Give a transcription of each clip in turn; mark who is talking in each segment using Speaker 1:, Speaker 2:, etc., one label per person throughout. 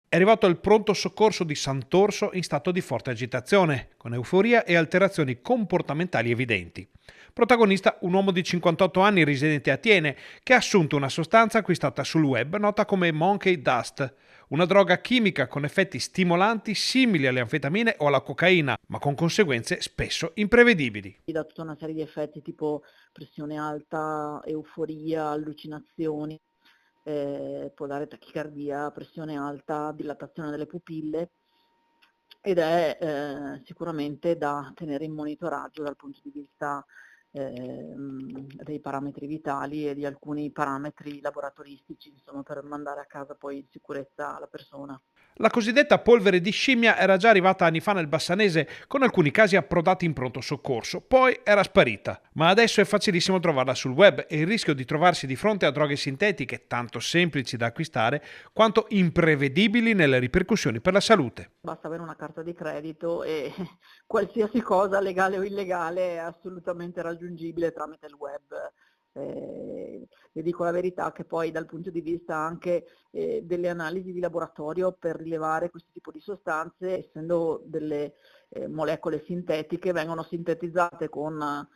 Speaker 1: È arrivato il pronto soccorso di Sant'Orso in stato di forte agitazione, con euforia e alterazioni comportamentali evidenti. Protagonista un uomo di 58 anni residente a Atene che ha assunto una sostanza acquistata sul web nota come Monkey Dust, una droga chimica con effetti stimolanti simili alle anfetamine o alla cocaina, ma con conseguenze spesso imprevedibili.
Speaker 2: Ti dà tutta una serie di effetti tipo pressione alta, euforia, allucinazioni, può dare tachicardia, pressione alta, dilatazione delle pupille ed è sicuramente da tenere in monitoraggio dal punto di vista dei parametri vitali e di alcuni parametri laboratoristici, insomma, per mandare a casa poi in sicurezza la persona.
Speaker 1: La cosiddetta polvere di scimmia era già arrivata anni fa nel Bassanese, con alcuni casi approdati in pronto soccorso, poi era sparita. Ma adesso è facilissimo trovarla sul web e il rischio di trovarsi di fronte a droghe sintetiche tanto semplici da acquistare quanto imprevedibili nelle ripercussioni per la salute.
Speaker 2: Basta avere una carta di credito e qualsiasi cosa, legale o illegale, è assolutamente raggiungibile tramite il web. Vi dico la verità che poi dal punto di vista anche delle analisi di laboratorio per rilevare questo tipo di sostanze, essendo delle molecole sintetiche, vengono sintetizzate con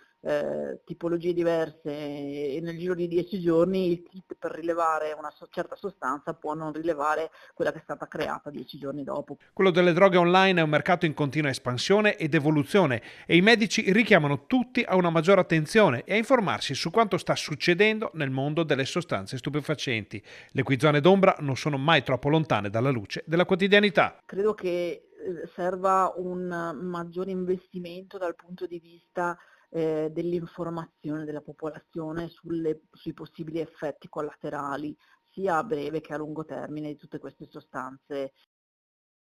Speaker 2: tipologie diverse e nel giro di 10 giorni il kit per rilevare una certa sostanza può non rilevare quella che è stata creata 10 giorni dopo.
Speaker 1: Quello delle droghe online è un mercato in continua espansione ed evoluzione e i medici richiamano tutti a una maggiore attenzione e a informarsi su quanto sta succedendo nel mondo delle sostanze stupefacenti, le cui zone d'ombra non sono mai troppo lontane dalla luce della quotidianità.
Speaker 2: Credo che serva un maggiore investimento dal punto di vista dell'informazione della popolazione sui possibili effetti collaterali, sia a breve che a lungo termine di tutte queste sostanze.